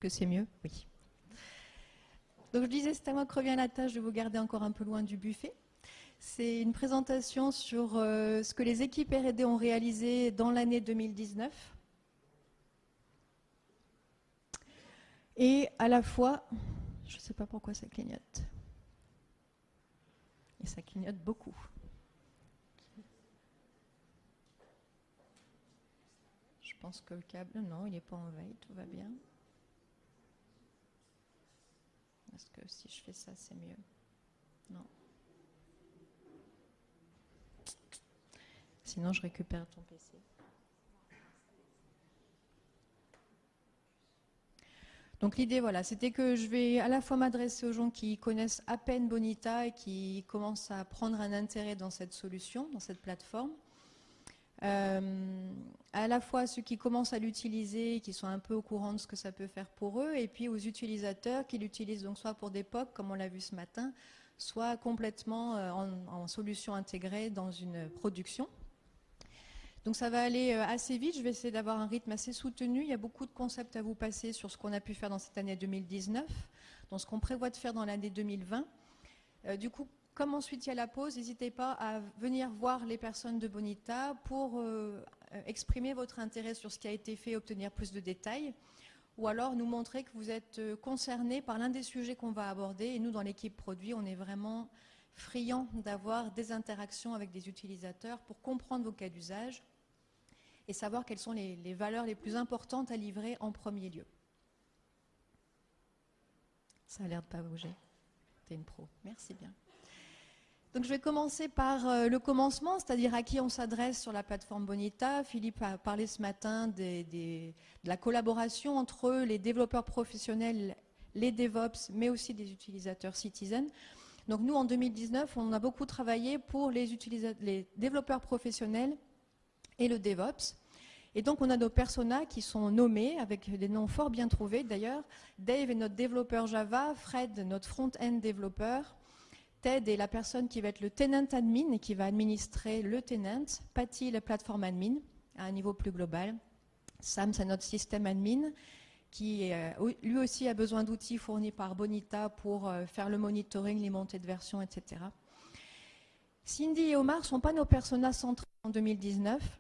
Que c'est mieux? Oui. Donc je disais, c'est à moi que revient la tâche de vous garder encore un peu loin du buffet. C'est une présentation sur ce que les équipes R&D ont réalisé dans l'année 2019. Et à la fois, je ne sais pas pourquoi ça clignote. Et ça clignote beaucoup. Je pense que le câble, non, il n'est pas en veille, tout va bien. Est-ce que si je fais ça, c'est mieux? Non. Sinon, je récupère ton PC. Donc l'idée, voilà, c'était que je vais à la fois m'adresser aux gens qui connaissent à peine Bonita et qui commencent à prendre un intérêt dans cette solution, dans cette plateforme. À la fois à ceux qui commencent à l'utiliser, qui sont un peu au courant de ce que ça peut faire pour eux, et puis aux utilisateurs qui l'utilisent donc soit pour des POC, comme on l'a vu ce matin, soit complètement en solution intégrée dans une production. Donc ça va aller assez vite, je vais essayer d'avoir un rythme assez soutenu. Il y a beaucoup de concepts à vous passer sur ce qu'on a pu faire dans cette année 2019, dans ce qu'on prévoit de faire dans l'année 2020. Du coup, comme ensuite il y a la pause, n'hésitez pas à venir voir les personnes de Bonita pour exprimer votre intérêt sur ce qui a été fait et obtenir plus de détails, ou alors nous montrer que vous êtes concernés par l'un des sujets qu'on va aborder. Et nous, dans l'équipe produit, on est vraiment friands d'avoir des interactions avec des utilisateurs pour comprendre vos cas d'usage et savoir quelles sont les valeurs les plus importantes à livrer en premier lieu. Ça a l'air de ne pas bouger. T'es une pro. Merci bien. Donc je vais commencer par le commencement, c'est-à-dire à qui on s'adresse sur la plateforme Bonita. Philippe a parlé ce matin de la collaboration entre les développeurs professionnels, les DevOps, mais aussi des utilisateurs citizens. Donc nous, en 2019, on a beaucoup travaillé pour les développeurs professionnels et le DevOps. Et donc on a nos personas qui sont nommés avec des noms fort bien trouvés d'ailleurs. Dave est notre développeur Java, Fred notre front-end développeur, Ted est la personne qui va être le tenant admin et qui va administrer le tenant, Patty le platform admin à un niveau plus global, Sam c'est notre système admin qui lui aussi a besoin d'outils fournis par Bonita pour faire le monitoring, les montées de version, etc. Cindy et Omar ne sont pas nos personas centrales en 2019.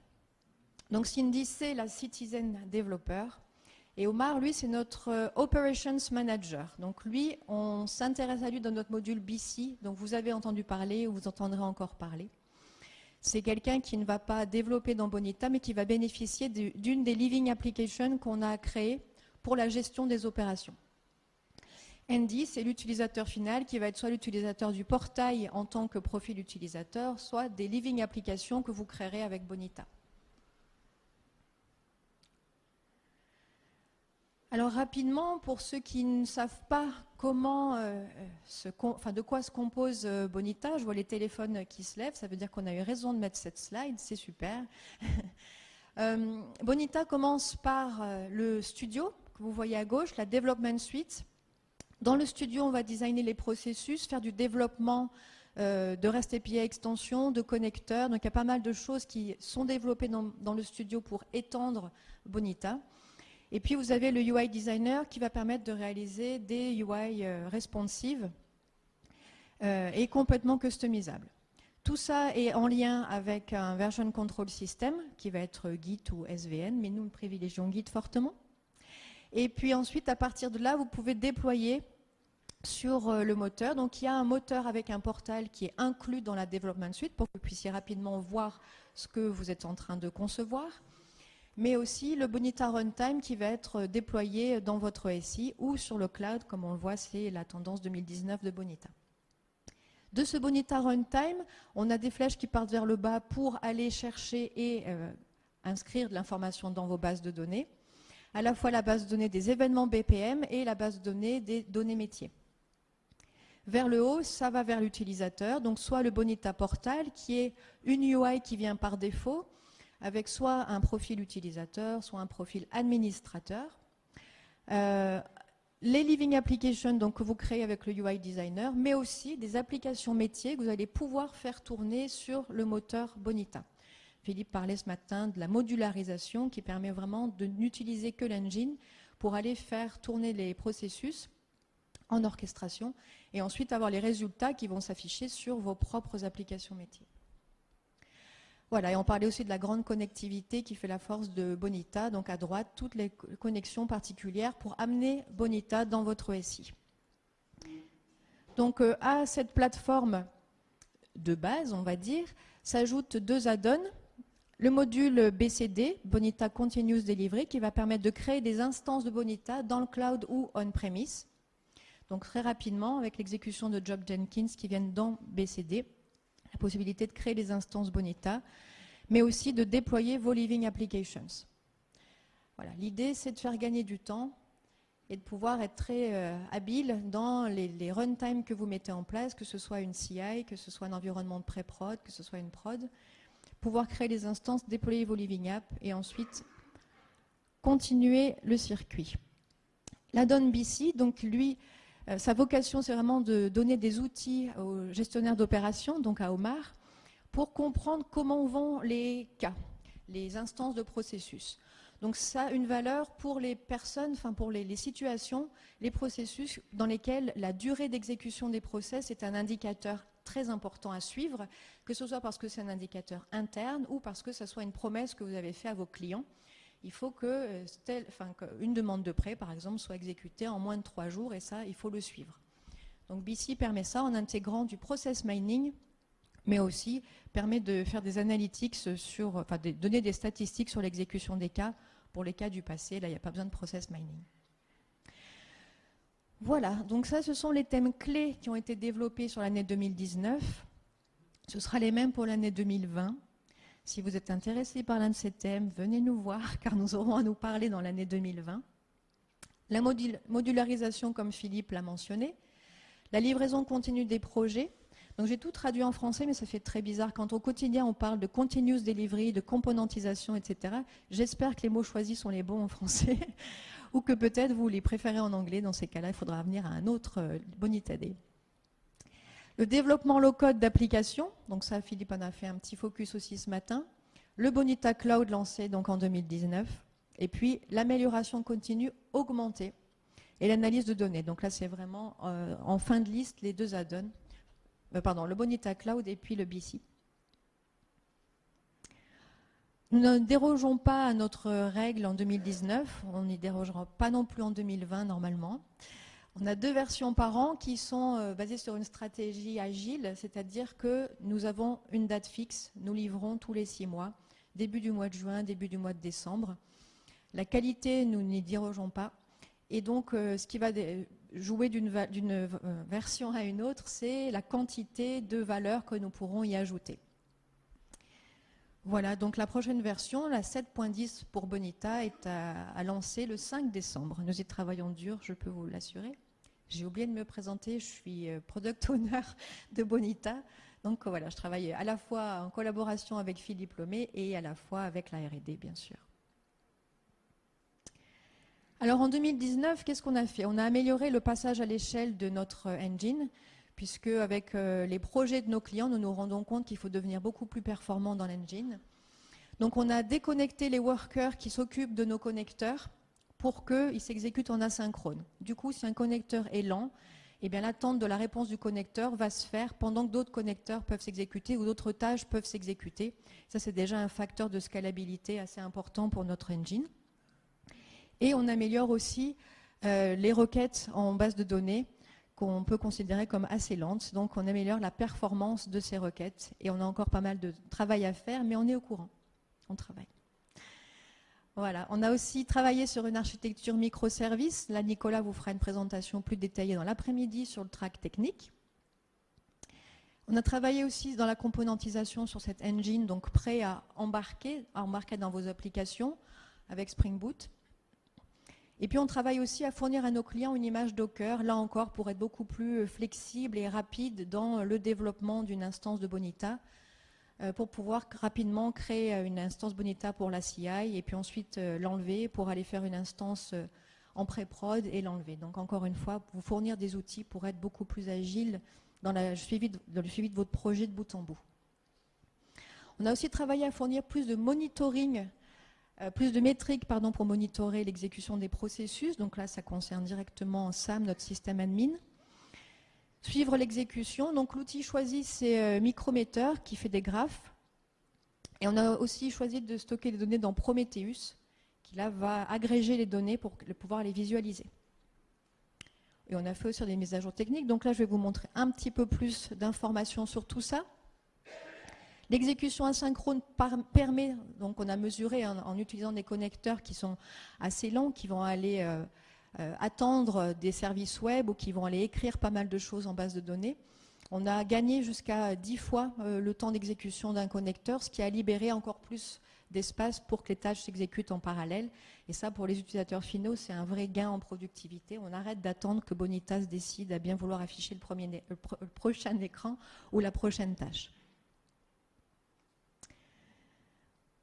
Donc Cindy, c'est la Citizen Developer. Et Omar, lui, c'est notre Operations Manager. Donc lui, on s'intéresse à lui dans notre module BC, dont vous avez entendu parler ou vous entendrez encore parler. C'est quelqu'un qui ne va pas développer dans Bonita, mais qui va bénéficier d'une des Living Applications qu'on a créées pour la gestion des opérations. Andy, c'est l'utilisateur final qui va être soit l'utilisateur du portail en tant que profil utilisateur, soit des Living Applications que vous créerez avec Bonita. Alors rapidement, pour ceux qui ne savent pas comment, de quoi se compose Bonita, je vois les téléphones qui se lèvent, ça veut dire qu'on a eu raison de mettre cette slide, c'est super. Bonita commence par le studio, que vous voyez à gauche, la Development Suite. Dans le studio, on va designer les processus, faire du développement de REST API extension, de connecteurs. Donc il y a pas mal de choses qui sont développées dans le studio pour étendre Bonita. Et puis vous avez le UI Designer qui va permettre de réaliser des UI responsives et complètement customisables. Tout ça est en lien avec un Version Control System qui va être Git ou SVN, mais nous privilégions Git fortement. Et puis ensuite, à partir de là, vous pouvez déployer sur le moteur. Donc il y a un moteur avec un portal qui est inclus dans la Development Suite pour que vous puissiez rapidement voir ce que vous êtes en train de concevoir, mais aussi le Bonita Runtime qui va être déployé dans votre SI ou sur le cloud, comme on le voit, c'est la tendance 2019 de Bonita. De ce Bonita Runtime, on a des flèches qui partent vers le bas pour aller chercher et inscrire de l'information dans vos bases de données, à la fois la base de données des événements BPM et la base de données des données métiers. Vers le haut, ça va vers l'utilisateur, donc soit le Bonita Portal, qui est une UI qui vient par défaut, avec soit un profil utilisateur, soit un profil administrateur. Les Living Applications donc, que vous créez avec le UI Designer, mais aussi des applications métiers que vous allez pouvoir faire tourner sur le moteur Bonita. Philippe parlait ce matin de la modularisation qui permet vraiment de n'utiliser que l'engine pour aller faire tourner les processus en orchestration et ensuite avoir les résultats qui vont s'afficher sur vos propres applications métiers. Voilà, et on parlait aussi de la grande connectivité qui fait la force de Bonita, donc à droite, toutes les connexions particulières pour amener Bonita dans votre SI. Donc à cette plateforme de base, on va dire, s'ajoutent 2 add-ons. Le module BCD, Bonita Continuous Delivery, qui va permettre de créer des instances de Bonita dans le cloud ou on-premise. Donc très rapidement, avec l'exécution de Job Jenkins qui viennent dans BCD, la possibilité de créer des instances Bonita, mais aussi de déployer vos Living Applications. Voilà, l'idée, c'est de faire gagner du temps et de pouvoir être très habile dans les runtimes que vous mettez en place, que ce soit une CI, que ce soit un environnement de pré-prod, que ce soit une prod, pouvoir créer des instances, déployer vos Living Apps et ensuite continuer le circuit. L'add-on BC, donc lui, sa vocation, c'est vraiment de donner des outils aux gestionnaires d'opérations, donc à Omar, pour comprendre comment vont les cas, les instances de processus. Donc ça a une valeur pour les personnes, enfin pour les situations, les processus dans lesquels la durée d'exécution des process est un indicateur très important à suivre, que ce soit parce que c'est un indicateur interne ou parce que ce soit une promesse que vous avez faite à vos clients. Il faut qu'une demande de prêt, par exemple, soit exécutée en moins de 3 jours et ça, il faut le suivre. Donc BC permet ça en intégrant du process mining, mais aussi permet de faire des analytics de donner des statistiques sur l'exécution des cas. Pour les cas du passé, là, il n'y a pas besoin de process mining. Voilà, donc ça, ce sont les thèmes clés qui ont été développés sur l'année 2019. Ce sera les mêmes pour l'année 2020. Si vous êtes intéressé par l'un de ces thèmes, venez nous voir, car nous aurons à nous parler dans l'année 2020. La modularisation, comme Philippe l'a mentionné. La livraison continue des projets. Donc j'ai tout traduit en français, mais ça fait très bizarre. Quand au quotidien, on parle de continuous delivery, de componentisation, etc., j'espère que les mots choisis sont les bons en français, ou que peut-être vous les préférez en anglais. Dans ces cas-là, il faudra venir à un autre Bonita Day. Le développement low-code d'applications, donc ça, Philippe en a fait un petit focus aussi ce matin. Le Bonita Cloud lancé donc en 2019. Et puis l'amélioration continue augmentée. Et l'analyse de données. Donc là, c'est vraiment en fin de liste les 2 add-ons. Le Bonita Cloud et puis le BC. Nous ne dérogeons pas à notre règle en 2019. On n'y dérogera pas non plus en 2020 normalement. On a 2 versions par an qui sont basées sur une stratégie agile, c'est-à-dire que nous avons une date fixe, nous livrons tous les 6 mois, début du mois de juin, début du mois de décembre. La qualité, nous n'y dérogeons pas. Et donc, ce qui va jouer d'une version à une autre, c'est la quantité de valeurs que nous pourrons y ajouter. Voilà, donc la prochaine version, la 7.10 pour Bonita, est à lancer le 5 décembre. Nous y travaillons dur, je peux vous l'assurer. J'ai oublié de me présenter, je suis Product Owner de Bonita. Donc voilà, je travaille à la fois en collaboration avec Philippe Lomé et à la fois avec la R&D, bien sûr. Alors en 2019, qu'est-ce qu'on a fait? On a amélioré le passage à l'échelle de notre engine, puisque avec les projets de nos clients, nous nous rendons compte qu'il faut devenir beaucoup plus performant dans l'engine. Donc on a déconnecté les workers qui s'occupent de nos connecteurs pour qu'ils s'exécutent en asynchrone. Du coup, si un connecteur est lent, eh bien l'attente de la réponse du connecteur va se faire pendant que d'autres connecteurs peuvent s'exécuter ou d'autres tâches peuvent s'exécuter. Ça, c'est déjà un facteur de scalabilité assez important pour notre engine. Et on améliore aussi les requêtes en base de données qu'on peut considérer comme assez lentes. Donc on améliore la performance de ces requêtes. Et on a encore pas mal de travail à faire, mais on est au courant. On travaille. Voilà. On a aussi travaillé sur une architecture microservice. Là, Nicolas vous fera une présentation plus détaillée dans l'après-midi sur le track technique. On a travaillé aussi dans la componentisation sur cette engine, donc prêt à embarquer dans vos applications avec Spring Boot. Et puis on travaille aussi à fournir à nos clients une image Docker, là encore pour être beaucoup plus flexible et rapide dans le développement d'une instance de Bonita, pour pouvoir rapidement créer une instance Bonita pour la CI et puis ensuite l'enlever pour aller faire une instance en pré-prod et l'enlever. Donc encore une fois, vous fournir des outils pour être beaucoup plus agile dans le suivi de votre projet de bout en bout. On a aussi travaillé à fournir plus de monitoring Plus de métriques pour monitorer l'exécution des processus. Donc là, ça concerne directement SAM, notre système admin. Suivre l'exécution. Donc l'outil choisi, c'est Micrometer qui fait des graphes. Et on a aussi choisi de stocker les données dans Prometheus, qui là va agréger les données pour pouvoir les visualiser. Et on a fait aussi des mises à jour techniques. Donc là, je vais vous montrer un petit peu plus d'informations sur tout ça. L'exécution asynchrone permet, donc on a mesuré en utilisant des connecteurs qui sont assez lents, qui vont aller attendre des services web ou qui vont aller écrire pas mal de choses en base de données. On a gagné jusqu'à 10 fois le temps d'exécution d'un connecteur, ce qui a libéré encore plus d'espace pour que les tâches s'exécutent en parallèle. Et ça, pour les utilisateurs finaux, c'est un vrai gain en productivité. On arrête d'attendre que Bonitas décide à bien vouloir afficher le prochain écran ou la prochaine tâche.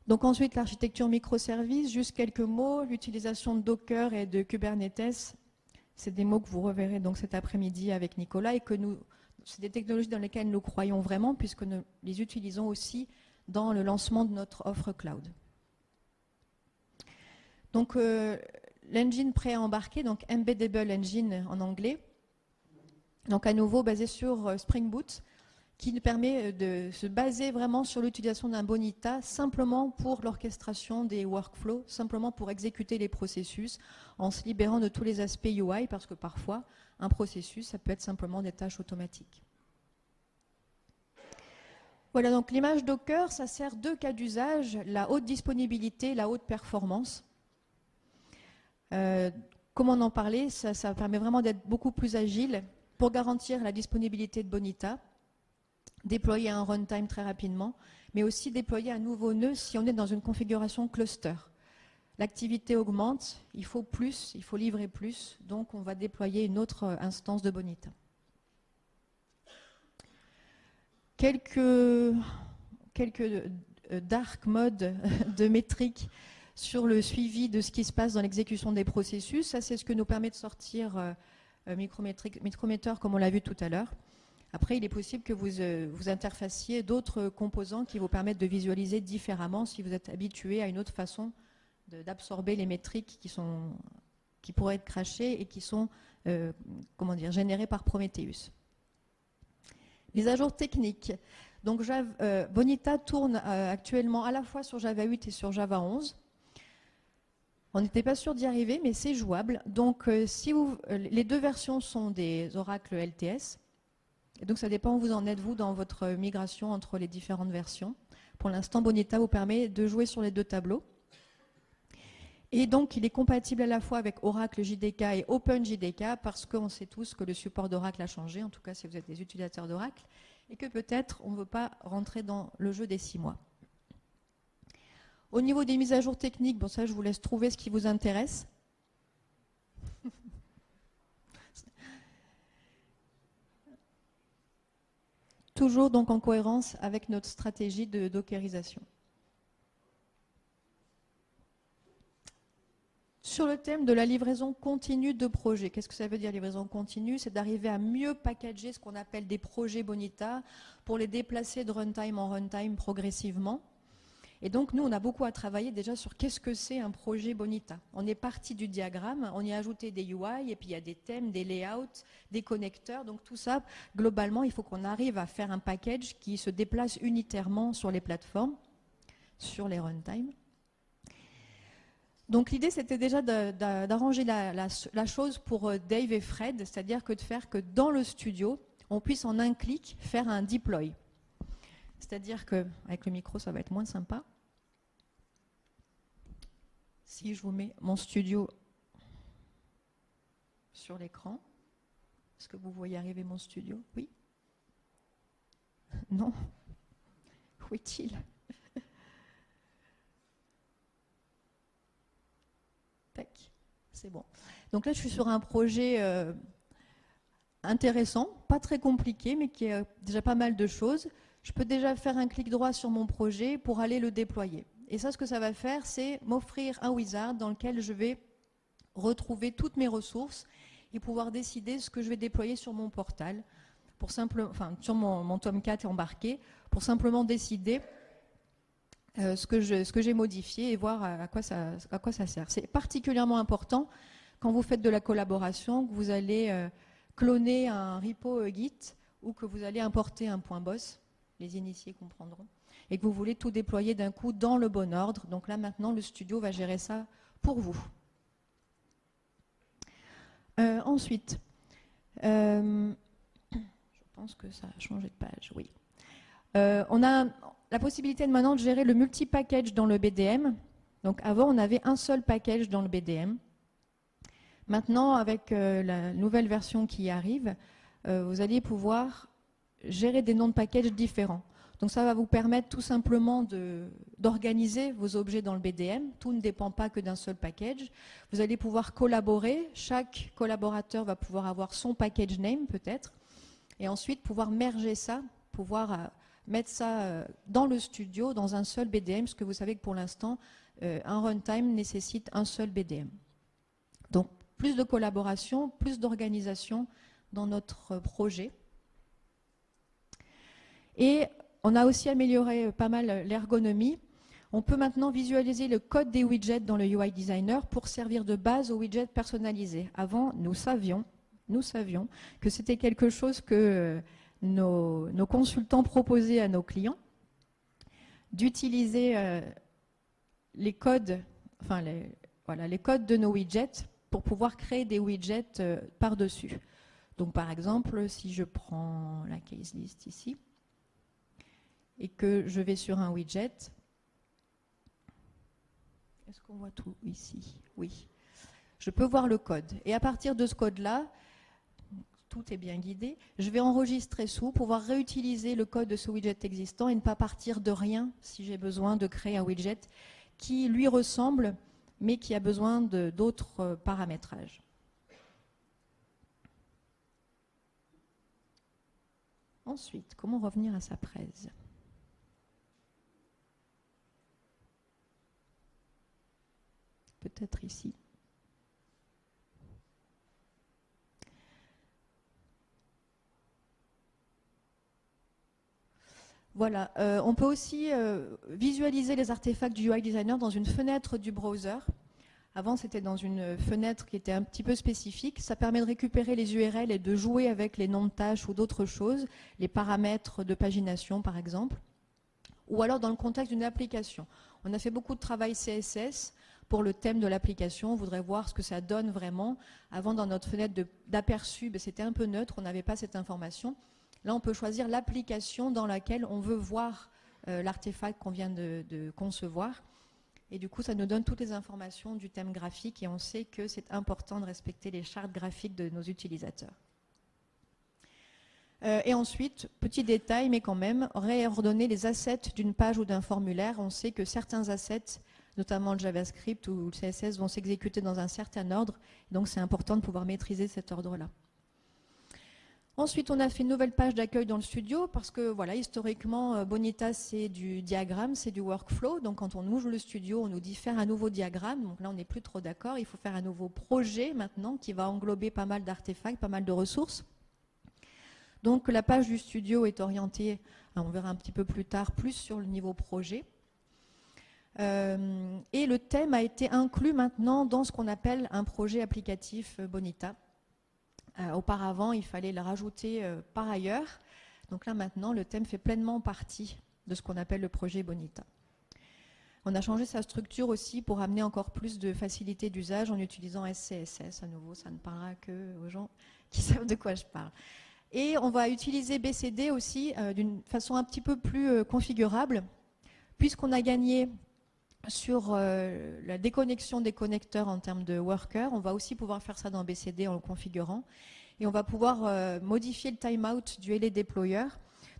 Donc ensuite, l'architecture microservices, juste quelques mots. L'utilisation de Docker et de Kubernetes, c'est des mots que vous reverrez donc cet après-midi avec Nicolas et que c'est des technologies dans lesquelles nous croyons vraiment puisque nous les utilisons aussi dans le lancement de notre offre cloud. Donc l'engine pré-embarqué, donc Embeddable Engine en anglais, donc à nouveau basé sur Spring Boot, qui nous permet de se baser vraiment sur l'utilisation d'un Bonita simplement pour l'orchestration des workflows, simplement pour exécuter les processus en se libérant de tous les aspects UI parce que parfois un processus ça peut être simplement des tâches automatiques. Voilà, donc l'image Docker, ça sert deux cas d'usage, la haute disponibilité, la haute performance. Comme on en parlait, ça permet vraiment d'être beaucoup plus agile pour garantir la disponibilité de Bonita, déployer un runtime très rapidement, mais aussi déployer un nouveau nœud si on est dans une configuration cluster. L'activité augmente, il faut plus, il faut livrer plus, donc on va déployer une autre instance de Bonita. Quelques dark modes de métriques sur le suivi de ce qui se passe dans l'exécution des processus. Ça, c'est ce que nous permet de sortir Micrometer, comme on l'a vu tout à l'heure. Après, il est possible que vous interfaciez d'autres composants qui vous permettent de visualiser différemment si vous êtes habitué à une autre façon d'absorber les métriques qui pourraient être crachées et qui sont générées par Prometheus. Les à jour techniques. Donc, Bonita tourne actuellement à la fois sur Java 8 et sur Java 11. On n'était pas sûr d'y arriver, mais c'est jouable. Donc, les deux versions sont des oracles LTS. Et donc, ça dépend où vous en êtes, vous, dans votre migration entre les différentes versions. Pour l'instant, Bonita vous permet de jouer sur les deux tableaux. Et donc, il est compatible à la fois avec Oracle JDK et OpenJDK parce qu'on sait tous que le support d'Oracle a changé, en tout cas si vous êtes des utilisateurs d'Oracle, et que peut-être on ne veut pas rentrer dans le jeu des 6 mois. Au niveau des mises à jour techniques, bon ça je vous laisse trouver ce qui vous intéresse. Toujours donc en cohérence avec notre stratégie de dockerisation. Sur le thème de la livraison continue de projets, qu'est-ce que ça veut dire livraison continue? C'est d'arriver à mieux packager ce qu'on appelle des projets Bonita pour les déplacer de runtime en runtime progressivement. Et donc nous, on a beaucoup à travailler déjà sur qu'est-ce que c'est un projet Bonita. On est parti du diagramme, on y a ajouté des UI et puis il y a des thèmes, des layouts, des connecteurs. Donc tout ça, globalement, il faut qu'on arrive à faire un package qui se déplace unitairement sur les plateformes, sur les runtimes. Donc l'idée, c'était déjà d'arranger la chose pour Dave et Fred, c'est-à-dire que de faire que dans le studio, on puisse en un clic faire un deploy. C'est-à-dire qu'avec le micro, ça va être moins sympa. Si je vous mets mon studio sur l'écran, est-ce que vous voyez arriver mon studio? Oui? Non? Où est-il? C'est bon. Donc là, je suis sur un projet intéressant, pas très compliqué, mais qui a déjà pas mal de choses. Je peux déjà faire un clic droit sur mon projet pour aller le déployer. Et ça, ce que ça va faire, c'est m'offrir un wizard dans lequel je vais retrouver toutes mes ressources et pouvoir décider ce que je vais déployer sur mon portal, sur mon Tomcat embarqué, pour simplement décider ce que j'ai modifié et voir à quoi ça sert. C'est particulièrement important quand vous faites de la collaboration, que vous allez cloner un repo Git ou que vous allez importer un point boss, les initiés comprendront, et que vous voulez tout déployer d'un coup dans le bon ordre. Donc là maintenant le studio va gérer ça pour vous. Ensuite, je pense que ça a changé de page, oui. On a la possibilité maintenant de gérer le multi-package dans le BDM. Donc avant, on avait un seul package dans le BDM. Maintenant, avec la nouvelle version qui arrive, vous allez pouvoir gérer des noms de packages différents. Donc ça va vous permettre tout simplement d'organiser vos objets dans le BDM. Tout ne dépend pas que d'un seul package. Vous allez pouvoir collaborer. Chaque collaborateur va pouvoir avoir son package name peut-être. Et ensuite pouvoir merger ça, pouvoir mettre ça dans le studio, dans un seul BDM, parce que vous savez que pour l'instant, un runtime nécessite un seul BDM. Donc plus de collaboration, plus d'organisation dans notre projet. Et on a aussi amélioré pas mal l'ergonomie. On peut maintenant visualiser le code des widgets dans le UI Designer pour servir de base aux widgets personnalisés. Avant, nous savions que c'était quelque chose que nos consultants proposaient à nos clients, d'utiliser les codes, enfin les codes de nos widgets pour pouvoir créer des widgets par-dessus. Donc par exemple, si je prends la case list ici, et que je vais sur un widget, est-ce qu'on voit tout ici? Oui. Je peux voir le code. Et à partir de ce code-là, tout est bien guidé, je vais enregistrer sous, pouvoir réutiliser le code de ce widget existant et ne pas partir de rien si j'ai besoin de créer un widget qui lui ressemble, mais qui a besoin d'autres paramétrages. Ensuite, comment revenir à sa presse? Peut-être ici. Voilà, on peut aussi visualiser les artefacts du UI Designer dans une fenêtre du browser. Avant, c'était dans une fenêtre qui était un petit peu spécifique. Ça permet de récupérer les URL et de jouer avec les noms de tâches ou d'autres choses, les paramètres de pagination par exemple, ou alors dans le contexte d'une application. On a fait beaucoup de travail CSS pour le thème de l'application. On voudrait voir ce que ça donne vraiment. Avant, dans notre fenêtre d'aperçu, c'était un peu neutre, on n'avait pas cette information. Là, on peut choisir l'application dans laquelle on veut voir l'artefact qu'on vient de concevoir. Et du coup, ça nous donne toutes les informations du thème graphique et on sait que c'est important de respecter les chartes graphiques de nos utilisateurs. Et ensuite, petit détail, mais quand même, réordonner les assets d'une page ou d'un formulaire. On sait que certains assets, notamment le JavaScript ou le CSS, vont s'exécuter dans un certain ordre. Donc, c'est important de pouvoir maîtriser cet ordre-là. Ensuite, on a fait une nouvelle page d'accueil dans le studio parce que, voilà, historiquement, Bonita, c'est du diagramme, c'est du workflow. Donc, quand on ouvre le studio, on nous dit faire un nouveau diagramme. Donc là, on n'est plus trop d'accord. Il faut faire un nouveau projet maintenant qui va englober pas mal d'artefacts, pas mal de ressources. Donc, la page du studio est orientée, on verra un petit peu plus tard, plus sur le niveau projet. Et le thème a été inclus maintenant dans ce qu'on appelle un projet applicatif Bonita. Auparavant, il fallait le rajouter par ailleurs. Donc là, maintenant, le thème fait pleinement partie de ce qu'on appelle le projet Bonita. On a changé sa structure aussi pour amener encore plus de facilité d'usage en utilisant SCSS. À nouveau, ça ne parlera que aux gens qui savent de quoi je parle. Et on va utiliser BCD aussi d'une façon un petit peu plus configurable, puisqu'on a gagné sur la déconnexion des connecteurs en termes de worker. On va aussi pouvoir faire ça dans BCD en le configurant. Et on va pouvoir modifier le timeout du LA Deployer.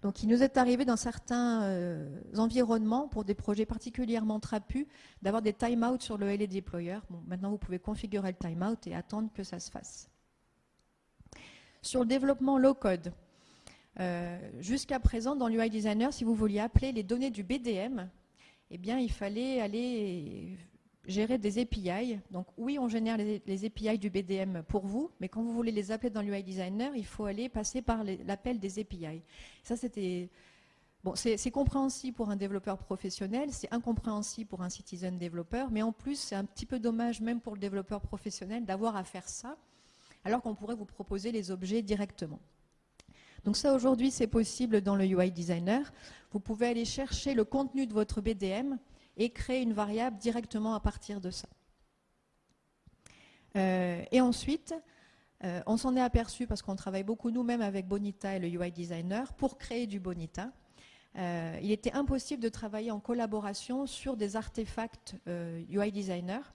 Donc il nous est arrivé dans certains environnements, pour des projets particulièrement trapus, d'avoir des timeouts sur le LA Deployer. Bon, maintenant vous pouvez configurer le timeout et attendre que ça se fasse. Sur le développement low-code, jusqu'à présent, dans l'UI Designer, si vous vouliez appeler les données du BDM, eh bien, il fallait aller gérer des API. Donc oui, on génère les API du BDM pour vous, mais quand vous voulez les appeler dans l'UI Designer, il faut aller passer par l'appel des API. Ça, c'était Bon, c'est compréhensible pour un développeur professionnel, c'est incompréhensible pour un citizen développeur, mais en plus, c'est un petit peu dommage même pour le développeur professionnel d'avoir à faire ça, alors qu'on pourrait vous proposer les objets directement. Donc ça, aujourd'hui, c'est possible dans le UI Designer. Vous pouvez aller chercher le contenu de votre BDM et créer une variable directement à partir de ça. Et ensuite, on s'en est aperçu parce qu'on travaille beaucoup nous-mêmes avec Bonita et le UI Designer pour créer du Bonita. Il était impossible de travailler en collaboration sur des artefacts UI Designer.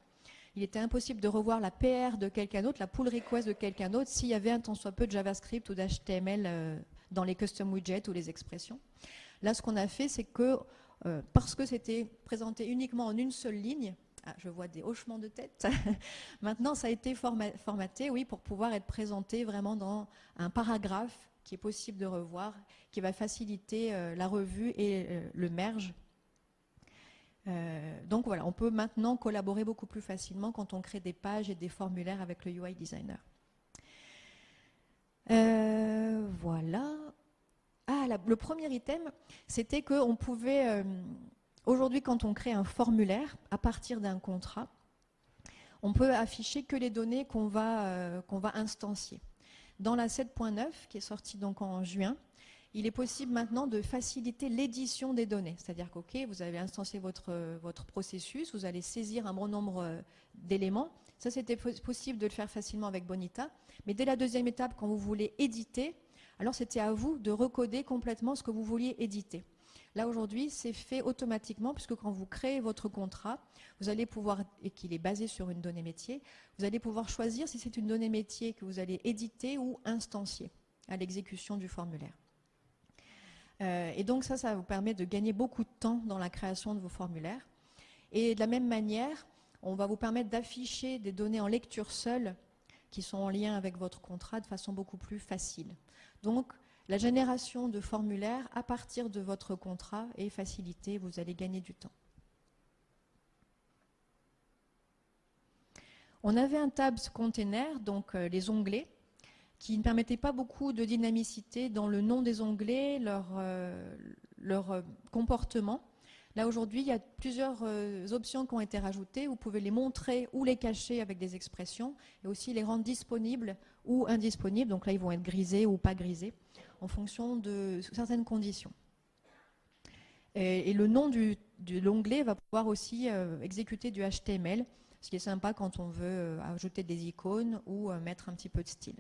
Il était impossible de revoir la PR de quelqu'un d'autre, la pull request de quelqu'un d'autre, s'il y avait un tant soit peu de JavaScript ou d'HTML dans les custom widgets ou les expressions. Là, ce qu'on a fait, c'est que, parce que c'était présenté uniquement en une seule ligne, je vois des hochements de tête, maintenant ça a été formaté, oui, pour pouvoir être présenté vraiment dans un paragraphe qui est possible de revoir, qui va faciliter la revue et le merge. Donc voilà, on peut maintenant collaborer beaucoup plus facilement quand on crée des pages et des formulaires avec le UI Designer. Voilà. Le premier item, c'était qu'on pouvait, aujourd'hui quand on crée un formulaire à partir d'un contrat, on peut afficher que les données qu'on va instancier. Dans la 7.9, qui est sortie donc en juin, il est possible maintenant de faciliter l'édition des données. C'est-à-dire que vous avez instancié votre processus, vous allez saisir un bon nombre d'éléments. Ça, c'était possible de le faire facilement avec Bonita. Mais dès la deuxième étape, quand vous voulez éditer, alors c'était à vous de recoder complètement ce que vous vouliez éditer. Là, aujourd'hui, c'est fait automatiquement, puisque quand vous créez votre contrat, vous allez pouvoir, et qu'il est basé sur une donnée métier, vous allez pouvoir choisir si c'est une donnée métier que vous allez éditer ou instancier à l'exécution du formulaire. Et donc ça vous permet de gagner beaucoup de temps dans la création de vos formulaires. Et de la même manière, on va vous permettre d'afficher des données en lecture seule qui sont en lien avec votre contrat de façon beaucoup plus facile. Donc, la génération de formulaires à partir de votre contrat est facilitée, vous allez gagner du temps. On avait un tabs container, donc les onglets, qui ne permettaient pas beaucoup de dynamicité dans le nom des onglets, leur comportement. Là, aujourd'hui, il y a plusieurs options qui ont été rajoutées. Vous pouvez les montrer ou les cacher avec des expressions, et aussi les rendre disponibles ou indisponibles. Donc là, ils vont être grisés ou pas grisés, en fonction de certaines conditions. Et le nom de l'onglet va pouvoir aussi exécuter du HTML, ce qui est sympa quand on veut ajouter des icônes ou mettre un petit peu de style.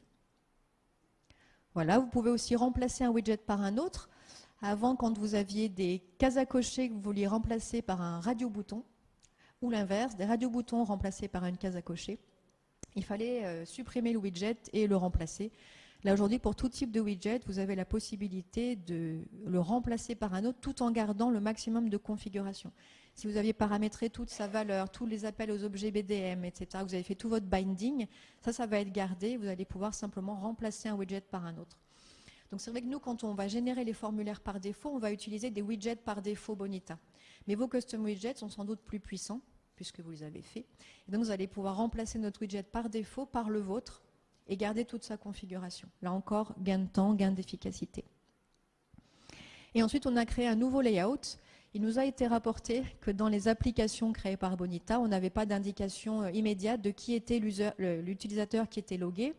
Voilà, vous pouvez aussi remplacer un widget par un autre. Avant, quand vous aviez des cases à cocher que vous vouliez remplacer par un radio-bouton, ou l'inverse, des radio-boutons remplacés par une case à cocher, il fallait supprimer le widget et le remplacer. Là, aujourd'hui, pour tout type de widget, vous avez la possibilité de le remplacer par un autre tout en gardant le maximum de configuration. Si vous aviez paramétré toute sa valeur, tous les appels aux objets BDM, etc., vous avez fait tout votre binding, ça va être gardé. Vous allez pouvoir simplement remplacer un widget par un autre. Donc c'est vrai que nous, quand on va générer les formulaires par défaut, on va utiliser des widgets par défaut Bonita. Mais vos custom widgets sont sans doute plus puissants, puisque vous les avez faits. Et donc vous allez pouvoir remplacer notre widget par défaut par le vôtre et garder toute sa configuration. Là encore, gain de temps, gain d'efficacité. Et ensuite, on a créé un nouveau layout. Il nous a été rapporté que dans les applications créées par Bonita, on n'avait pas d'indication immédiate de qui était l'utilisateur qui était logué,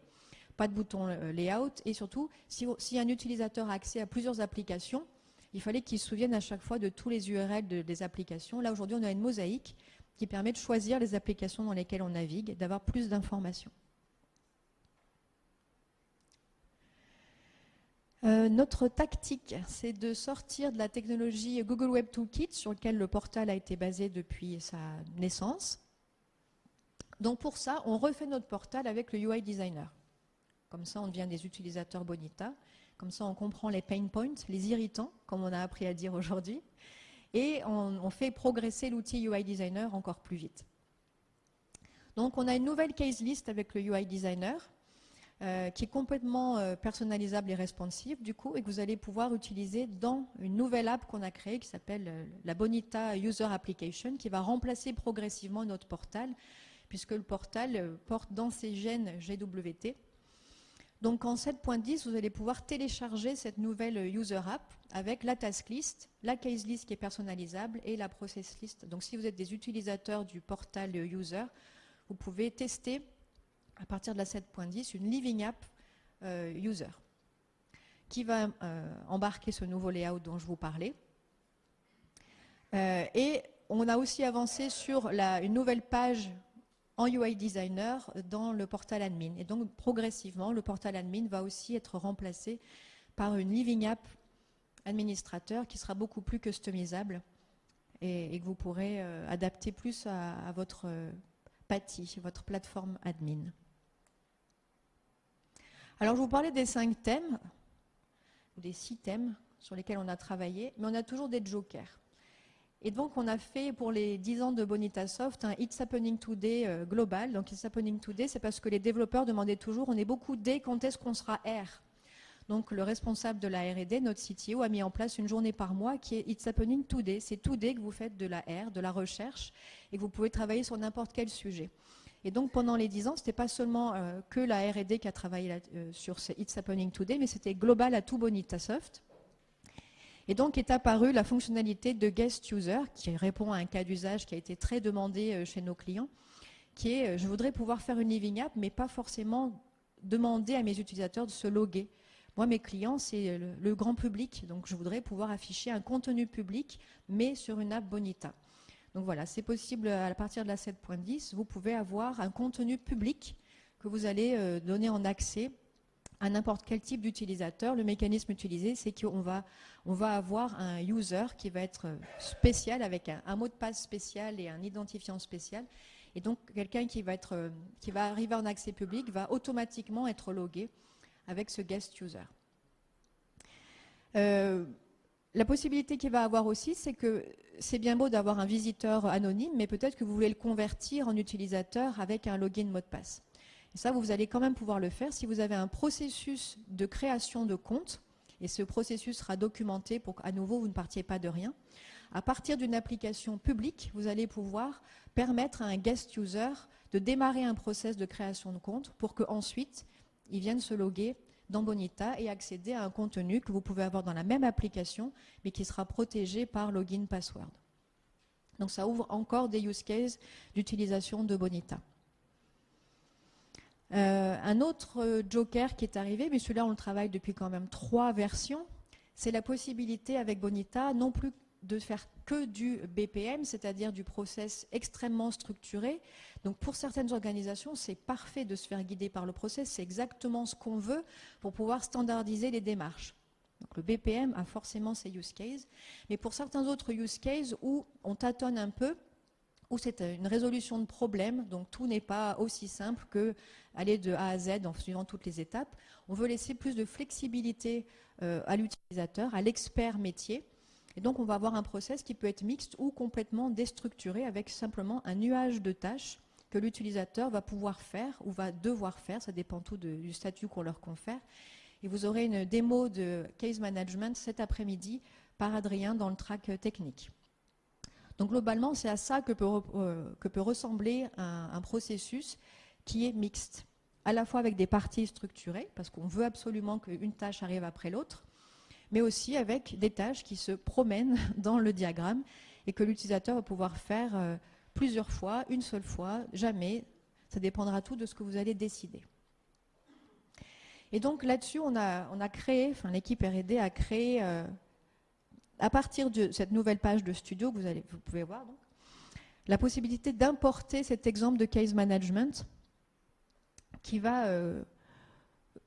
pas de bouton layout, et surtout, si un utilisateur a accès à plusieurs applications, il fallait qu'il se souvienne à chaque fois de tous les URL des applications. Là, aujourd'hui, on a une mosaïque qui permet de choisir les applications dans lesquelles on navigue, d'avoir plus d'informations. Notre tactique, c'est de sortir de la technologie Google Web Toolkit sur lequel le portal a été basé depuis sa naissance. Donc pour ça, on refait notre portal avec le UI Designer. Comme ça, on devient des utilisateurs Bonita. Comme ça, on comprend les pain points, les irritants, comme on a appris à dire aujourd'hui. Et on fait progresser l'outil UI Designer encore plus vite. Donc on a une nouvelle case list avec le UI Designer. Qui est complètement personnalisable et responsive du coup, et que vous allez pouvoir utiliser dans une nouvelle app qu'on a créée qui s'appelle la Bonita User Application, qui va remplacer progressivement notre portal, puisque le portal porte dans ses gènes GWT. Donc en 7.10, vous allez pouvoir télécharger cette nouvelle User App avec la task list, la case list qui est personnalisable et la process list. Donc si vous êtes des utilisateurs du portal User, vous pouvez tester à partir de la 7.10 une Living App User qui va embarquer ce nouveau layout dont je vous parlais. Et on a aussi avancé sur une nouvelle page en UI Designer dans le portal admin. Et donc, progressivement, le portal admin va aussi être remplacé par une Living App administrateur qui sera beaucoup plus customisable et que vous pourrez adapter plus à votre PATI, votre plateforme admin. Alors, je vous parlais des 5 thèmes, ou des 6 thèmes sur lesquels on a travaillé, mais on a toujours des jokers. Et donc, on a fait pour les 10 ans de Bonitasoft un It's Happening Today global. Donc, It's Happening Today, c'est parce que les développeurs demandaient toujours, on est beaucoup D, quand est-ce qu'on sera R? Donc, le responsable de la R&D, notre CTO, a mis en place une journée par mois qui est It's Happening Today. C'est today que vous faites de la R, de la recherche, et que vous pouvez travailler sur n'importe quel sujet. Et donc, pendant les 10 ans, ce n'était pas seulement que la R&D qui a travaillé sur ce It's Happening Today, mais c'était global à tout Bonitasoft. Et donc est apparue la fonctionnalité de Guest User, qui répond à un cas d'usage qui a été très demandé chez nos clients, qui est je voudrais pouvoir faire une Living App, mais pas forcément demander à mes utilisateurs de se loguer. Moi, mes clients, c'est le grand public, donc je voudrais pouvoir afficher un contenu public, mais sur une app Bonita. Donc voilà, c'est possible à partir de la 7.10, vous pouvez avoir un contenu public que vous allez donner en accès à n'importe quel type d'utilisateur. Le mécanisme utilisé, c'est qu'on va avoir un user qui va être spécial avec un mot de passe spécial et un identifiant spécial. Et donc, quelqu'un qui va arriver en accès public va automatiquement être logué avec ce guest user. La possibilité qu'il va avoir aussi, c'est que c'est bien beau d'avoir un visiteur anonyme, mais peut-être que vous voulez le convertir en utilisateur avec un login mot de passe. Et ça, vous allez quand même pouvoir le faire si vous avez un processus de création de compte, et ce processus sera documenté pour qu'à nouveau, vous ne partiez pas de rien. À partir d'une application publique, vous allez pouvoir permettre à un guest user de démarrer un process de création de compte pour qu'ensuite, il vienne se loguer dans Bonita et accéder à un contenu que vous pouvez avoir dans la même application, mais qui sera protégé par login password. Donc ça ouvre encore des use cases d'utilisation de Bonita. Un autre joker qui est arrivé, mais celui-là on le travaille depuis quand même 3 versions, c'est la possibilité avec Bonita non plus de faire que du BPM, c'est-à-dire du process extrêmement structuré. Donc pour certaines organisations, c'est parfait de se faire guider par le process, c'est exactement ce qu'on veut pour pouvoir standardiser les démarches. Donc le BPM a forcément ses use cases, mais pour certains autres use cases où on tâtonne un peu, où c'est une résolution de problème, donc tout n'est pas aussi simple que aller de A à Z en suivant toutes les étapes. On veut laisser plus de flexibilité à l'utilisateur, à l'expert métier. Et donc on va avoir un process qui peut être mixte ou complètement déstructuré avec simplement un nuage de tâches que l'utilisateur va pouvoir faire ou va devoir faire, ça dépend tout du statut qu'on leur confère. Et vous aurez une démo de case management cet après-midi par Adrien dans le track technique. Donc globalement, c'est à ça que peut ressembler un processus qui est mixte, à la fois avec des parties structurées, parce qu'on veut absolument qu'une tâche arrive après l'autre, mais aussi avec des tâches qui se promènent dans le diagramme et que l'utilisateur va pouvoir faire plusieurs fois, une seule fois, jamais. Ça dépendra tout de ce que vous allez décider. Et donc là-dessus, on a créé, enfin l'équipe R&D a créé, à partir de cette nouvelle page de studio que vous pouvez voir, donc, la possibilité d'importer cet exemple de case management qui va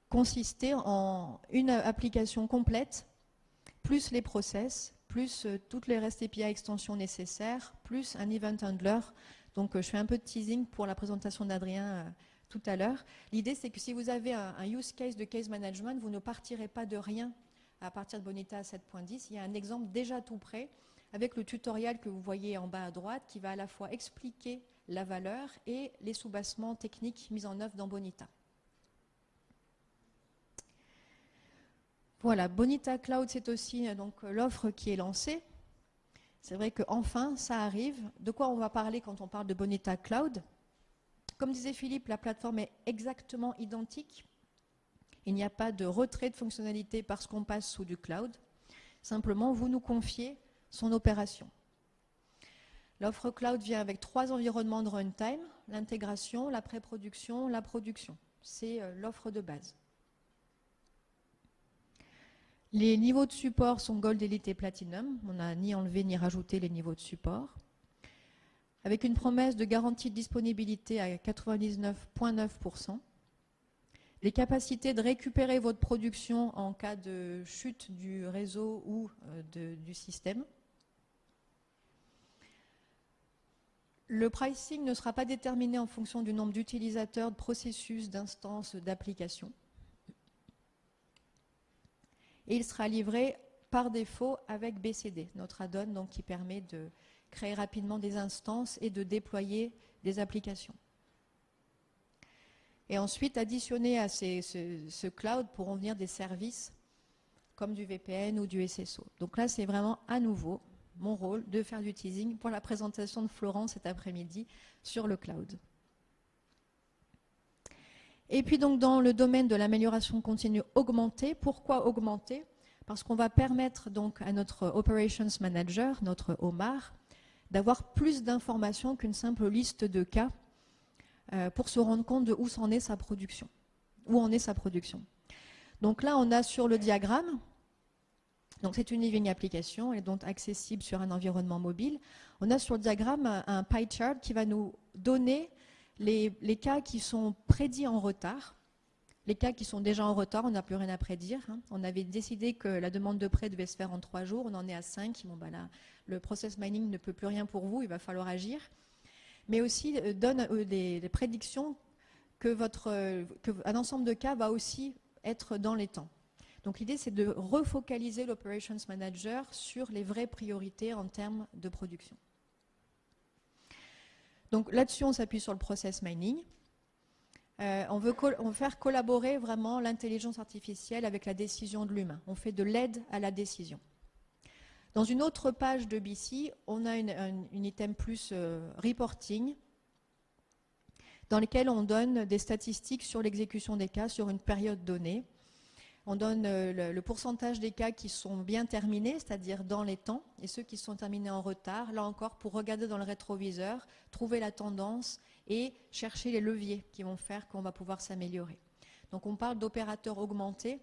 consister en une application complète, plus les process, plus toutes les REST API extensions nécessaires, plus un event handler. Donc je fais un peu de teasing pour la présentation d'Adrien tout à l'heure. L'idée, c'est que si vous avez un use case de case management, vous ne partirez pas de rien à partir de Bonita 7.10. Il y a un exemple déjà tout prêt avec le tutoriel que vous voyez en bas à droite qui va à la fois expliquer la valeur et les soubassements techniques mis en œuvre dans Bonita. Voilà, Bonita Cloud, c'est aussi donc l'offre qui est lancée. C'est vrai qu'enfin, ça arrive. De quoi on va parler quand on parle de Bonita Cloud? Comme disait Philippe, la plateforme est exactement identique. Il n'y a pas de retrait de fonctionnalité parce qu'on passe sous du cloud. Simplement, vous nous confiez son opération. L'offre cloud vient avec 3 environnements de runtime, l'intégration, la pré-production, la production. C'est l'offre de base. Les niveaux de support sont Gold, Elite et Platinum. On n'a ni enlevé ni rajouté les niveaux de support. Avec une promesse de garantie de disponibilité à 99,9%. Les capacités de récupérer votre production en cas de chute du réseau ou du système. Le pricing ne sera pas déterminé en fonction du nombre d'utilisateurs, de processus, d'instances, d'applications. Et il sera livré par défaut avec BCD, notre add-on donc, qui permet de créer rapidement des instances et de déployer des applications. Et ensuite, additionner à ce cloud pourront venir des services comme du VPN ou du SSO. Donc là, c'est vraiment à nouveau mon rôle de faire du teasing pour la présentation de Florent cet après-midi sur le cloud. Et puis donc dans le domaine de l'amélioration continue augmentée, pourquoi augmenter? Parce qu'on va permettre donc à notre Operations Manager, notre OMAR, d'avoir plus d'informations qu'une simple liste de cas pour se rendre compte de où en est sa production. Donc là, on a sur le diagramme, donc c'est une living application, elle est donc accessible sur un environnement mobile. On a sur le diagramme un pie chart qui va nous donner les cas qui sont prédits en retard. Les cas qui sont déjà en retard, on n'a plus rien à prédire. On avait décidé que la demande de prêt devait se faire en 3 jours, on en est à 5. Bon, ben là, le process mining ne peut plus rien pour vous, il va falloir agir. Mais aussi donne des prédictions qu'un ensemble de cas va aussi être dans les temps. Donc l'idée, c'est de refocaliser l'Operations Manager sur les vraies priorités en termes de production. Donc là-dessus, on s'appuie sur le process mining. On veut faire collaborer vraiment l'intelligence artificielle avec la décision de l'humain. On fait de l'aide à la décision. Dans une autre page de BC, on a une item plus reporting, dans lequel on donne des statistiques sur l'exécution des cas sur une période donnée. On donne le pourcentage des cas qui sont bien terminés, c'est-à-dire dans les temps, et ceux qui sont terminés en retard, là encore pour regarder dans le rétroviseur, trouver la tendance et chercher les leviers qui vont faire qu'on va pouvoir s'améliorer. Donc on parle d'opérateur augmenté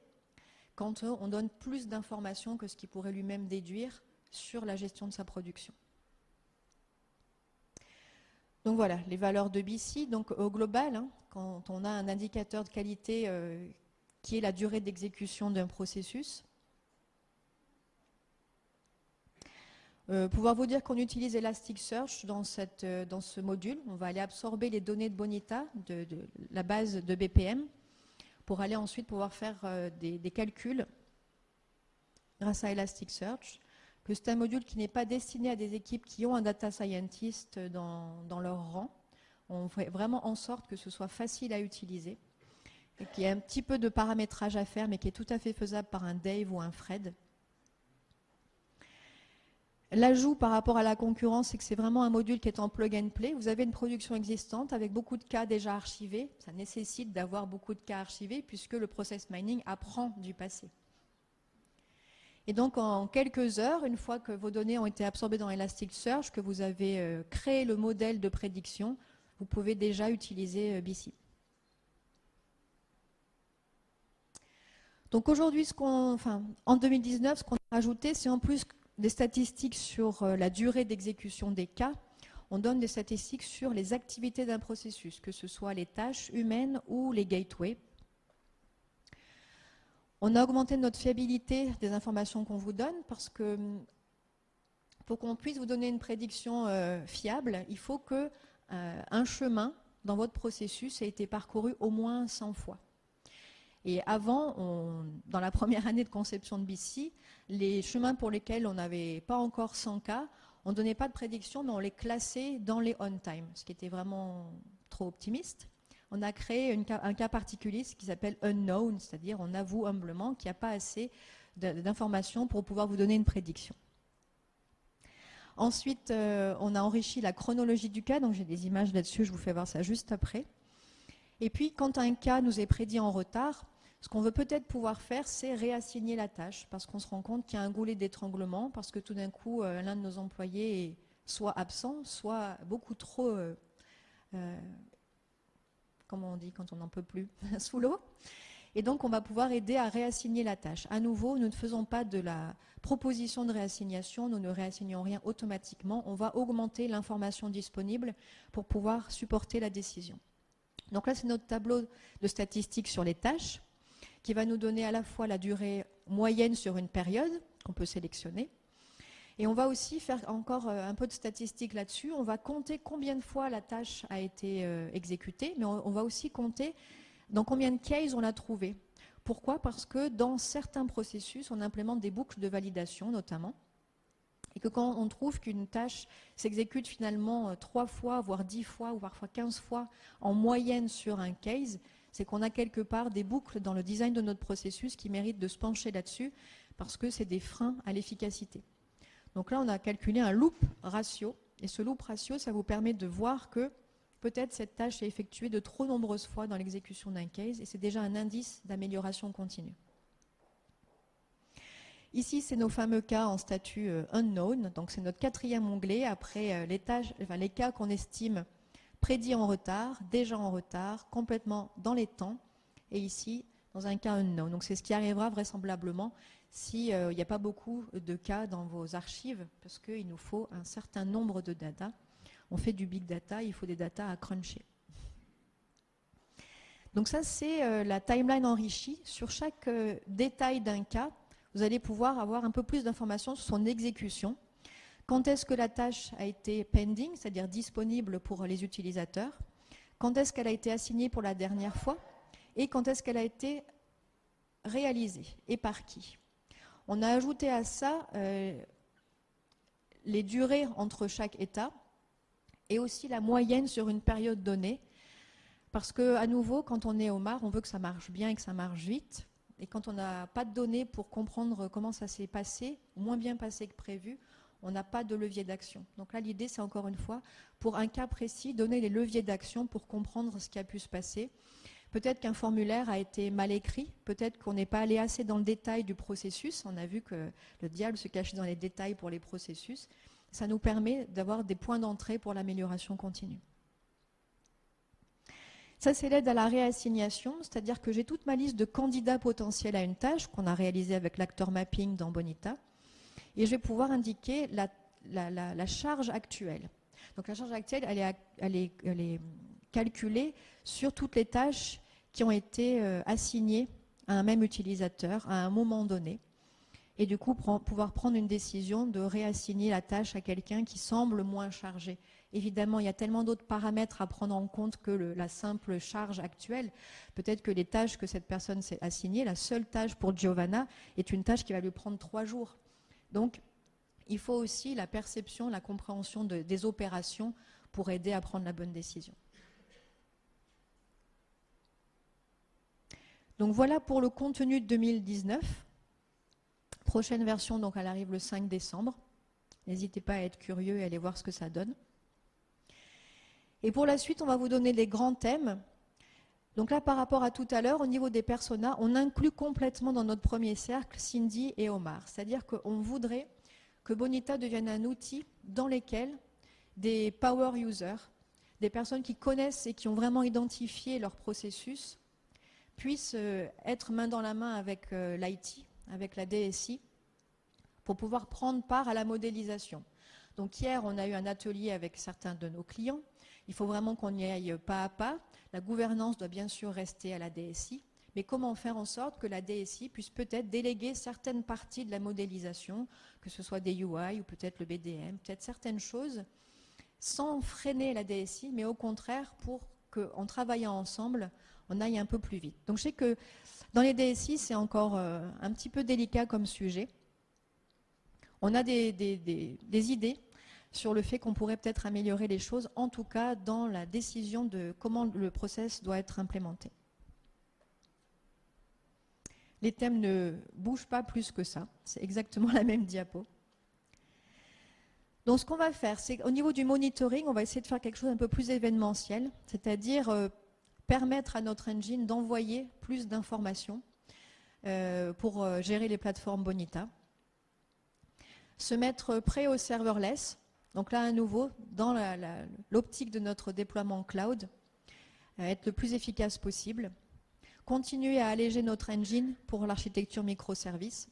quand on donne plus d'informations que ce qu'il pourrait lui-même déduire sur la gestion de sa production. Donc voilà, les valeurs de BC. Donc au global, quand on a un indicateur de qualité qui est la durée d'exécution d'un processus, pouvoir vous dire qu'on utilise Elasticsearch dans ce module. On va aller absorber les données de Bonita, de la base de BPM, pour aller ensuite pouvoir faire des calculs grâce à Elasticsearch. Que c'est un module qui n'est pas destiné à des équipes qui ont un data scientist dans leur rang. On fait vraiment en sorte que ce soit facile à utiliser, et qu'il y ait un petit peu de paramétrage à faire, mais qui est tout à fait faisable par un Dave ou un Fred. L'ajout par rapport à la concurrence, c'est que c'est vraiment un module qui est en plug and play. Vous avez une production existante avec beaucoup de cas déjà archivés. Ça nécessite d'avoir beaucoup de cas archivés puisque le process mining apprend du passé. Et donc en quelques heures, une fois que vos données ont été absorbées dans Elasticsearch, que vous avez créé le modèle de prédiction, vous pouvez déjà utiliser BC. Donc aujourd'hui, en 2019, ce qu'on a ajouté, c'est en plus des statistiques sur la durée d'exécution des cas, on donne des statistiques sur les activités d'un processus, que ce soit les tâches humaines ou les gateways. On a augmenté notre fiabilité des informations qu'on vous donne parce que pour qu'on puisse vous donner une prédiction fiable, il faut que un chemin dans votre processus ait été parcouru au moins 100 fois. Et avant, dans la première année de conception de BC, les chemins pour lesquels on n'avait pas encore 100 cas, on ne donnait pas de prédiction, mais on les classait dans les on-time, ce qui était vraiment trop optimiste. On a créé un cas particulier, ce qui s'appelle unknown, c'est-à-dire on avoue humblement qu'il n'y a pas assez d'informations pour pouvoir vous donner une prédiction. Ensuite, on a enrichi la chronologie du cas, donc j'ai des images là-dessus, je vous fais voir ça juste après. Et puis, quand un cas nous est prédit en retard, Ce qu'on veut peut-être pouvoir faire, c'est réassigner la tâche, parce qu'on se rend compte qu'il y a un goulet d'étranglement, parce que tout d'un coup, l'un de nos employés est soit absent, soit beaucoup trop, comment on dit quand on n'en peut plus, sous l'eau. Et donc, on va pouvoir aider à réassigner la tâche. À nouveau, nous ne faisons pas de la proposition de réassignation, nous ne réassignons rien automatiquement. On va augmenter l'information disponible pour pouvoir supporter la décision. Donc là, c'est notre tableau de statistiques sur les tâches, qui va nous donner à la fois la durée moyenne sur une période, qu'on peut sélectionner. Et on va aussi faire encore un peu de statistiques là-dessus. On va compter combien de fois la tâche a été exécutée, mais on va aussi compter dans combien de cases on l'a trouvée. Pourquoi? Parce que dans certains processus, on implémente des boucles de validation notamment, et que quand on trouve qu'une tâche s'exécute finalement 3 fois, voire 10 fois, ou parfois 15 fois en moyenne sur un case, c'est qu'on a quelque part des boucles dans le design de notre processus qui méritent de se pencher là-dessus, parce que c'est des freins à l'efficacité. Donc là, on a calculé un loop ratio, et ce loop ratio, ça vous permet de voir que peut-être cette tâche est effectuée de trop nombreuses fois dans l'exécution d'un case, et c'est déjà un indice d'amélioration continue. Ici, c'est nos fameux cas en statut unknown, donc c'est notre 4e onglet après les cas qu'on estime prédits en retard, déjà en retard, complètement dans les temps, et ici, dans un cas unknown. Donc c'est ce qui arrivera vraisemblablement s'il n'y a pas beaucoup de cas dans vos archives, parce qu'il nous faut un certain nombre de data. On fait du big data, il faut des data à cruncher. Donc ça, c'est la timeline enrichie. Sur chaque détail d'un cas, vous allez pouvoir avoir un peu plus d'informations sur son exécution. Quand est-ce que la tâche a été pending, c'est-à-dire disponible pour les utilisateurs? Quand est-ce qu'elle a été assignée pour la dernière fois? Et quand est-ce qu'elle a été réalisée? Et par qui? On a ajouté à ça les durées entre chaque état et aussi la moyenne sur une période donnée. Parce que, à nouveau, quand on est au MAR, on veut que ça marche bien et que ça marche vite. Et quand on n'a pas de données pour comprendre comment ça s'est passé, moins bien passé que prévu, on n'a pas de levier d'action. Donc là, l'idée, c'est encore une fois, pour un cas précis, donner les leviers d'action pour comprendre ce qui a pu se passer. Peut-être qu'un formulaire a été mal écrit, peut-être qu'on n'est pas allé assez dans le détail du processus. On a vu que le diable se cachait dans les détails pour les processus. Ça nous permet d'avoir des points d'entrée pour l'amélioration continue. Ça, c'est l'aide à la réassignation, c'est-à-dire que j'ai toute ma liste de candidats potentiels à une tâche qu'on a réalisée avec l'acteur mapping dans Bonita, et je vais pouvoir indiquer la charge actuelle. Donc la charge actuelle, elle est calculée sur toutes les tâches qui ont été assignées à un même utilisateur à un moment donné, et du coup pouvoir prendre une décision de réassigner la tâche à quelqu'un qui semble moins chargé. Évidemment, il y a tellement d'autres paramètres à prendre en compte que la simple charge actuelle. Peut-être que les tâches que cette personne s'est assignée, la seule tâche pour Giovanna, est une tâche qui va lui prendre 3 jours. Donc, il faut aussi la perception, la compréhension des opérations pour aider à prendre la bonne décision. Donc voilà pour le contenu de 2019. Prochaine version, donc elle arrive le 5 décembre. N'hésitez pas à être curieux et à aller voir ce que ça donne. Et pour la suite, on va vous donner les grands thèmes. Donc là, par rapport à tout à l'heure, au niveau des personas, on inclut complètement dans notre premier cercle Cindy et Omar. C'est-à-dire qu'on voudrait que Bonita devienne un outil dans lequel des power users, des personnes qui connaissent et qui ont vraiment identifié leur processus, puissent être main dans la main avec l'IT, avec la DSI, pour pouvoir prendre part à la modélisation. Donc hier, on a eu un atelier avec certains de nos clients. Il faut vraiment qu'on y aille pas à pas. La gouvernance doit bien sûr rester à la DSI, mais comment faire en sorte que la DSI puisse peut-être déléguer certaines parties de la modélisation, que ce soit des UI ou peut-être le BDM, peut-être certaines choses, sans freiner la DSI, mais au contraire pour qu'en travaillant ensemble, on aille un peu plus vite. Donc je sais que dans les DSI, c'est encore un petit peu délicat comme sujet. On a des idées sur le fait qu'on pourrait peut-être améliorer les choses, en tout cas dans la décision de comment le process doit être implémenté. Les thèmes ne bougent pas plus que ça, c'est exactement la même diapo. Donc ce qu'on va faire, c'est qu'au niveau du monitoring, on va essayer de faire quelque chose un peu plus événementiel, c'est-à-dire permettre à notre engine d'envoyer plus d'informations pour gérer les plateformes Bonita. Se mettre prêt au serverless. Donc là, à nouveau, dans l'optique de notre déploiement cloud, être le plus efficace possible. Continuer à alléger notre engine pour l'architecture microservice.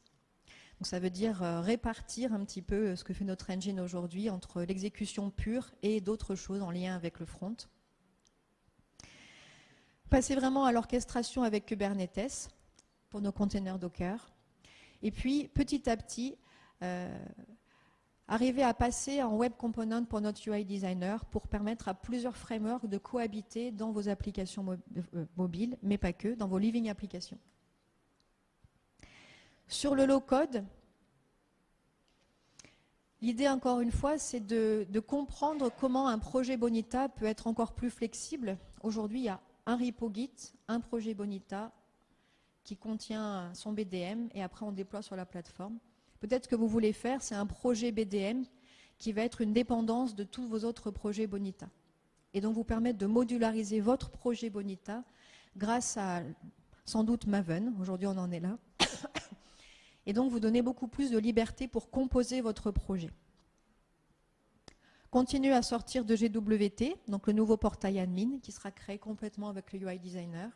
Donc ça veut dire répartir un petit peu ce que fait notre engine aujourd'hui entre l'exécution pure et d'autres choses en lien avec le front. Passer vraiment à l'orchestration avec Kubernetes pour nos containers Docker. Et puis, petit à petit, arriver à passer en web component pour notre UI designer pour permettre à plusieurs frameworks de cohabiter dans vos applications mobiles, mais pas que, dans vos living applications. Sur le low-code, l'idée, encore une fois, c'est de comprendre comment un projet Bonita peut être encore plus flexible. Aujourd'hui, il y a un repo Git, un projet Bonita qui contient son BDM et après on déploie sur la plateforme. Peut-être ce que vous voulez faire, c'est un projet BDM qui va être une dépendance de tous vos autres projets Bonita. Et donc vous permettre de modulariser votre projet Bonita grâce à, sans doute, Maven. Aujourd'hui, on en est là. Et donc vous donner beaucoup plus de liberté pour composer votre projet. Continuez à sortir de GWT, donc le nouveau portail admin qui sera créé complètement avec le UI Designer.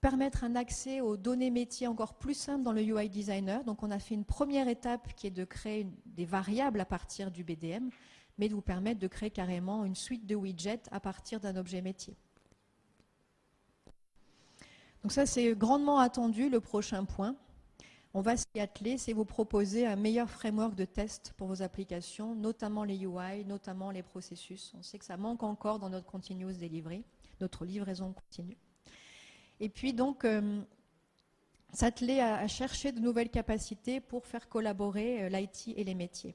Permettre un accès aux données métiers encore plus simple dans le UI Designer. Donc on a fait une première étape qui est de créer des variables à partir du BDM, mais de vous permettre de créer carrément une suite de widgets à partir d'un objet métier. Donc ça, c'est grandement attendu, le prochain point. On va s'y atteler, c'est vous proposer un meilleur framework de test pour vos applications, notamment les UI, notamment les processus. On sait que ça manque encore dans notre continuous delivery, notre livraison continue. Et puis donc, s'atteler à chercher de nouvelles capacités pour faire collaborer l'IT et les métiers.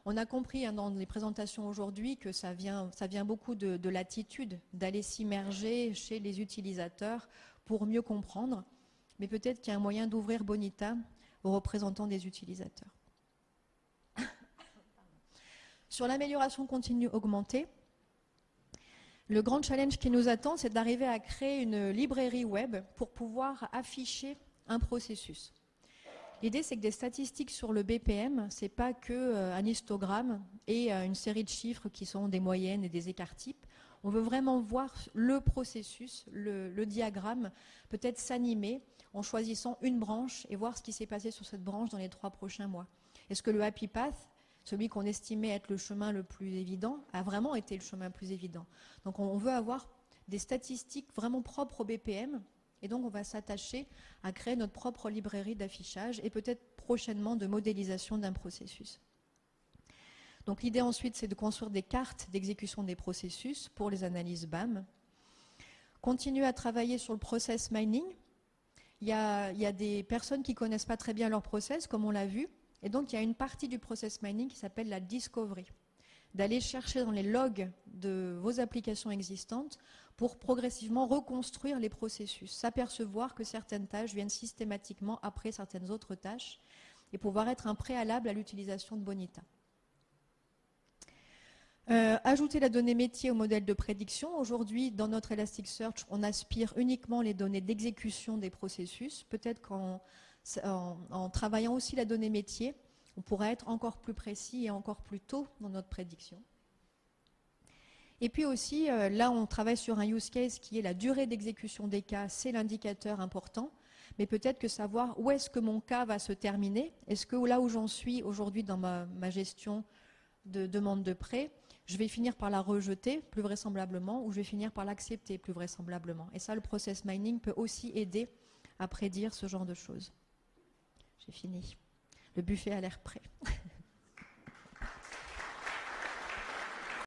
On a compris dans les présentations aujourd'hui que ça vient beaucoup de l'attitude d'aller s'immerger chez les utilisateurs pour mieux comprendre, mais peut-être qu'il y a un moyen d'ouvrir Bonita aux représentants des utilisateurs. Sur l'amélioration continue augmentée, le grand challenge qui nous attend, c'est d'arriver à créer une librairie web pour pouvoir afficher un processus. L'idée, c'est que des statistiques sur le BPM, ce n'est pas qu'un histogramme et une série de chiffres qui sont des moyennes et des écarts types. On veut vraiment voir le processus, le diagramme, peut-être s'animer en choisissant une branche et voir ce qui s'est passé sur cette branche dans les 3 prochains mois. Est-ce que le happy path, celui qu'on estimait être le chemin le plus évident, a vraiment été le chemin le plus évident? Donc on veut avoir des statistiques vraiment propres au BPM, et donc on va s'attacher à créer notre propre librairie d'affichage et peut-être prochainement de modélisation d'un processus. Donc l'idée ensuite, c'est de construire des cartes d'exécution des processus pour les analyses BAM. Continuer à travailler sur le process mining. Il y a des personnes qui ne connaissent pas très bien leur process, comme on l'a vu, et donc il y a une partie du process mining qui s'appelle la discovery. D'aller chercher dans les logs de vos applications existantes pour progressivement reconstruire les processus, s'apercevoir que certaines tâches viennent systématiquement après certaines autres tâches et pouvoir être un préalable à l'utilisation de Bonita. Ajouter la donnée métier au modèle de prédiction. Aujourd'hui, dans notre Elasticsearch, on aspire uniquement les données d'exécution des processus. Peut-être qu'en travaillant aussi la donnée métier, on pourra être encore plus précis et encore plus tôt dans notre prédiction. Et puis aussi, là, on travaille sur un use case qui est la durée d'exécution des cas. C'est l'indicateur important. Mais peut-être que savoir où est-ce que mon cas va se terminer. Est-ce que là où j'en suis aujourd'hui dans ma gestion de demande de prêt, je vais finir par la rejeter, plus vraisemblablement, ou je vais finir par l'accepter, plus vraisemblablement. Et ça, le process mining peut aussi aider à prédire ce genre de choses. J'ai fini. Le buffet a l'air prêt.